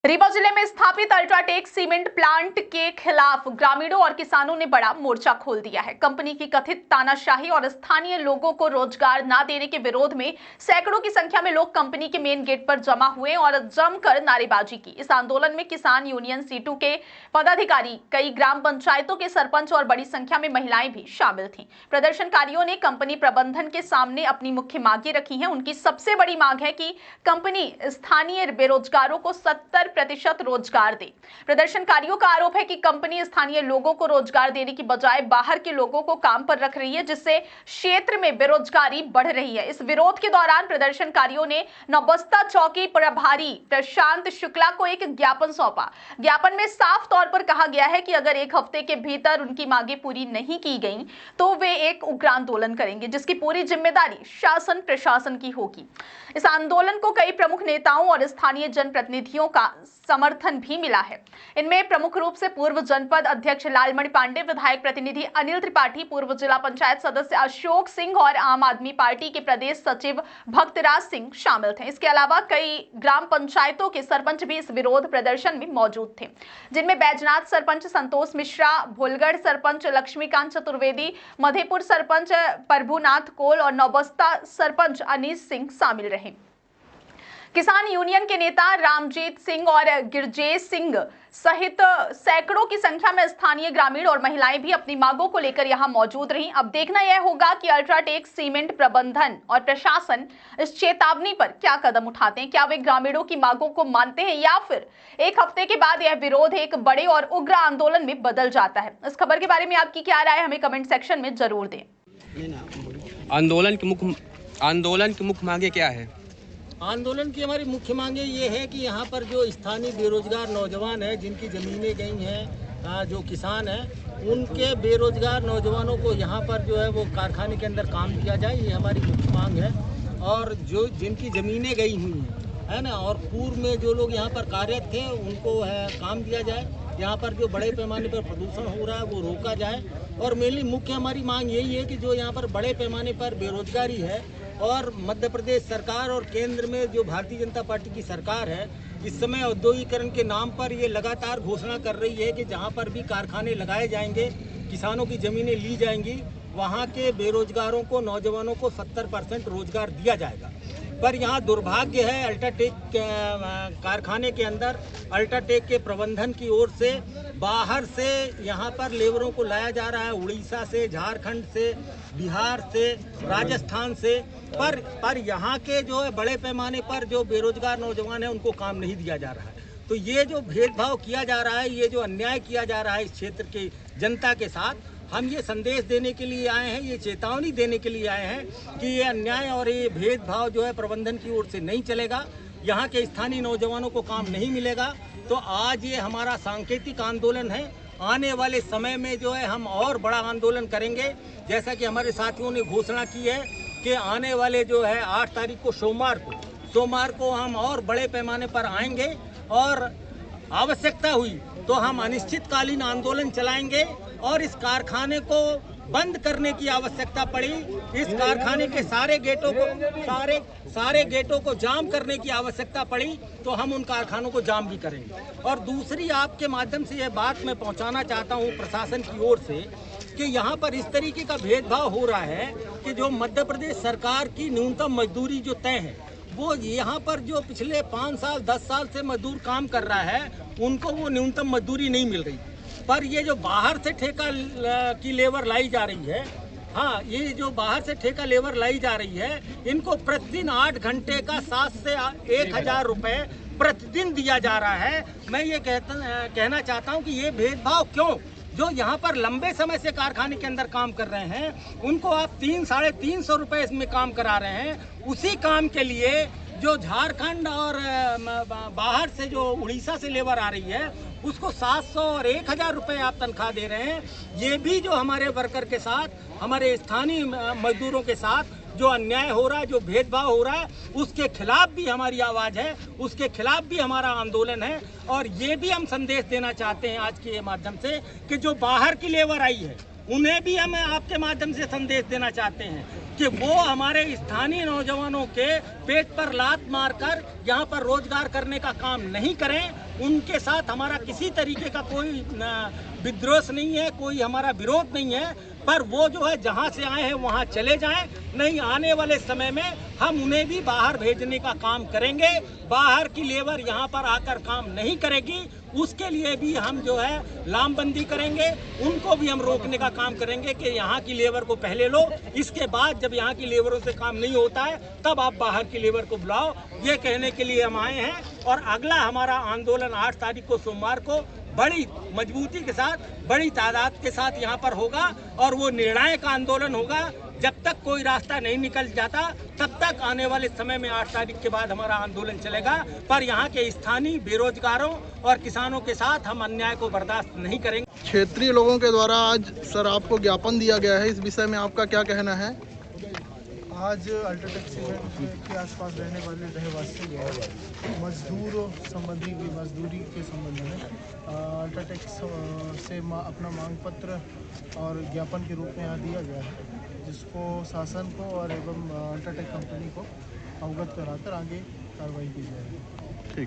रीवा जिले में स्थापित अल्ट्राटेक सीमेंट प्लांट के खिलाफ ग्रामीणों और किसानों ने बड़ा मोर्चा खोल दिया है। कंपनी की कथित तानाशाही और स्थानीय लोगों को रोजगार न देने के विरोध में सैकड़ों की संख्या में लोग कंपनी के मेन गेट पर जमा हुए और जमकर नारेबाजी की। इस आंदोलन में किसान यूनियन सीटू के पदाधिकारी, कई ग्राम पंचायतों के सरपंच और बड़ी संख्या में महिलाएं भी शामिल थीं। प्रदर्शनकारियों ने कंपनी प्रबंधन के सामने अपनी मुख्य मांगें रखी हैं। उनकी सबसे बड़ी मांग है कि कंपनी स्थानीय बेरोजगारों को 70% रोजगार दे। प्रदर्शनकारियों का आरोप है कि कंपनी स्थानीय लोगों को रोजगार देने की बजाय बाहर के लोगों को काम पर रख रही है, जिससे क्षेत्र में बेरोजगारी बढ़ रही है। इस विरोध के दौरान प्रदर्शनकारियों ने नौबस्ता चौकी प्रभारी प्रशांत शुक्ला को एक ज्ञापन सौंपा। ज्ञापन में साफ तौर पर कहा गया है कि अगर एक हफ्ते के भीतर उनकी मांगें पूरी नहीं की गई तो वे एक उग्र आंदोलन करेंगे, जिसकी पूरी जिम्मेदारी शासन प्रशासन की होगी। इस आंदोलन को कई प्रमुख नेताओं और स्थानीय जनप्रतिनिधियों का समर्थन भी मिला है। इनमें प्रमुख रूप से पूर्व जनपद अध्यक्ष लालमणि पांडे, विधायक प्रतिनिधि अनिल त्रिपाठी, पूर्व जिला पंचायत सदस्य अशोक सिंह और आम आदमी पार्टी के प्रदेश सचिव भक्तराज सिंह शामिल थे। इसके अलावा कई ग्राम पंचायतों के सरपंच भी इस विरोध प्रदर्शन में मौजूद थे, जिनमें बैजनाथ सरपंच संतोष मिश्रा, भोलगढ़ सरपंच लक्ष्मीकांत चतुर्वेदी, मधेपुर सरपंच प्रभुनाथ कोल और नौबस्ता सरपंच अनीस सिंह शामिल रहे। किसान यूनियन के नेता रामजीत सिंह और गिरजेश सिंह सहित सैकड़ों की संख्या में स्थानीय ग्रामीण और महिलाएं भी अपनी मांगों को लेकर यहां मौजूद रहीं। अब देखना यह होगा कि अल्ट्राटेक सीमेंट प्रबंधन और प्रशासन इस चेतावनी पर क्या कदम उठाते हैं। क्या वे ग्रामीणों की मांगों को मानते हैं या फिर एक हफ्ते के बाद यह विरोध एक बड़े और उग्र आंदोलन में बदल जाता है। इस खबर के बारे में आपकी क्या राय है, हमें कमेंट सेक्शन में जरूर दें। आंदोलन की मुख्य मांगे क्या है? आंदोलन की हमारी मुख्य मांगे ये है कि यहाँ पर जो स्थानीय बेरोजगार नौजवान हैं, जिनकी ज़मीनें गई हैं, जो किसान हैं, उनके बेरोजगार नौजवानों को यहाँ पर जो है वो कारखाने के अंदर काम दिया जाए, ये हमारी मुख्य मांग है। और जो जिनकी ज़मीनें गई हुई हैं, है ना, और पूर्व में जो लोग यहाँ पर कार्यरत थे उनको काम दिया जाए। यहाँ पर जो बड़े पैमाने पर प्रदूषण हो रहा है वो रोका जाए। और मेनली मुख्य हमारी मांग यही है कि जो यहाँ पर बड़े पैमाने पर बेरोजगारी है और मध्य प्रदेश सरकार और केंद्र में जो भारतीय जनता पार्टी की सरकार है, इस समय औद्योगिकरण के नाम पर ये लगातार घोषणा कर रही है कि जहाँ पर भी कारखाने लगाए जाएंगे, किसानों की ज़मीनें ली जाएंगी, वहाँ के बेरोजगारों को, नौजवानों को 70% रोजगार दिया जाएगा। पर यहाँ दुर्भाग्य है, अल्ट्राटेक कारखाने के अंदर अल्ट्राटेक के प्रबंधन की ओर से बाहर से यहाँ पर लेबरों को लाया जा रहा है, उड़ीसा से, झारखंड से, बिहार से, राजस्थान से। पर यहाँ के जो है बड़े पैमाने पर जो बेरोजगार नौजवान हैं उनको काम नहीं दिया जा रहा है। तो ये जो भेदभाव किया जा रहा है, ये जो अन्याय किया जा रहा है इस क्षेत्र की जनता के साथ, हम ये संदेश देने के लिए आए हैं, ये चेतावनी देने के लिए आए हैं कि ये अन्याय और ये भेदभाव जो है प्रबंधन की ओर से नहीं चलेगा। यहाँ के स्थानीय नौजवानों को काम नहीं मिलेगा। तो आज ये हमारा सांकेतिक आंदोलन है। आने वाले समय में जो है हम और बड़ा आंदोलन करेंगे। जैसा कि हमारे साथियों ने घोषणा की है कि आने वाले जो है 8 तारीख को सोमवार को हम और बड़े पैमाने पर आएंगे और आवश्यकता हुई तो हम अनिश्चितकालीन आंदोलन चलाएंगे और इस कारखाने को बंद करने की आवश्यकता पड़ी, इस कारखाने के सारे गेटों को जाम करने की आवश्यकता पड़ी तो हम उन कारखानों को जाम भी करेंगे। और दूसरी, आपके माध्यम से यह बात मैं पहुंचाना चाहता हूं प्रशासन की ओर से कि यहाँ पर इस तरीके का भेदभाव हो रहा है कि जो मध्य प्रदेश सरकार की न्यूनतम मजदूरी जो तय है, वो यहाँ पर जो पिछले 5 साल 10 साल से मजदूर काम कर रहा है उनको वो न्यूनतम मजदूरी नहीं मिल रही। पर ये जो बाहर से ठेका की लेबर लाई जा रही है, हाँ, ये जो बाहर से ठेका लेबर लाई जा रही है, इनको प्रतिदिन 8 घंटे का 7 से 1000 रुपये प्रतिदिन दिया जा रहा है। मैं ये कहना चाहता हूँ कि ये भेदभाव क्यों? जो यहाँ पर लंबे समय से कारखाने के अंदर काम कर रहे हैं उनको आप 300-350 रुपये इसमें काम करा रहे हैं। उसी काम के लिए जो झारखंड और बाहर से जो उड़ीसा से लेबर आ रही है उसको 700 और 1000 रुपये आप तनख्वाह दे रहे हैं। ये भी जो हमारे वर्कर के साथ, हमारे स्थानीय मजदूरों के साथ जो अन्याय हो रहा है, जो भेदभाव हो रहा है, उसके खिलाफ भी हमारी आवाज़ है, उसके खिलाफ भी हमारा आंदोलन है। और ये भी हम संदेश देना चाहते हैं आज के माध्यम से कि जो बाहर की लेबर आई है उन्हें भी हम आपके माध्यम से संदेश देना चाहते हैं कि वो हमारे स्थानीय नौजवानों के पेट पर लात मारकर यहाँ पर रोजगार करने का काम नहीं करें। उनके साथ हमारा किसी तरीके का कोई विद्रोह नहीं है, कोई हमारा विरोध नहीं है, पर वो जो है जहाँ से आए हैं वहाँ चले जाएं। नहीं, आने वाले समय में हम उन्हें भी बाहर भेजने का काम करेंगे। बाहर की लेबर यहाँ पर आकर काम नहीं करेगी, उसके लिए भी हम जो है लामबंदी करेंगे। उनको भी हम रोकने का काम करेंगे कि यहाँ की लेबर को पहले लो, इसके बाद जब यहाँ की लेबरों से काम नहीं होता है तब आप बाहर की लेबर को बुलाओ। ये कहने के लिए हम आए हैं। और अगला हमारा आंदोलन 8 तारीख को सोमवार को बड़ी मजबूती के साथ, बड़ी तादाद के साथ यहाँ पर होगा और वो निर्णायक आंदोलन होगा। जब तक कोई रास्ता नहीं निकल जाता तब तक आने वाले समय में 8 तारीख के बाद हमारा आंदोलन चलेगा। पर यहाँ के स्थानीय बेरोजगारों और किसानों के साथ हम अन्याय को बर्दाश्त नहीं करेंगे। क्षेत्रीय लोगों के द्वारा आज सर आपको ज्ञापन दिया गया है, इस विषय में आपका क्या कहना है? आज अल्ट्राटेक सीमेंट के आसपास रहने वाले रहवासियों मजदूरों संबंधी की मजदूरी के संबंध में अल्ट्राटेक से अपना मांग पत्र और ज्ञापन के रूप में यहाँ दिया गया है, जिसको शासन को और एवं अल्ट्राटेक कंपनी को अवगत कराकर आगे कार्रवाई की जाएगी। ठीक।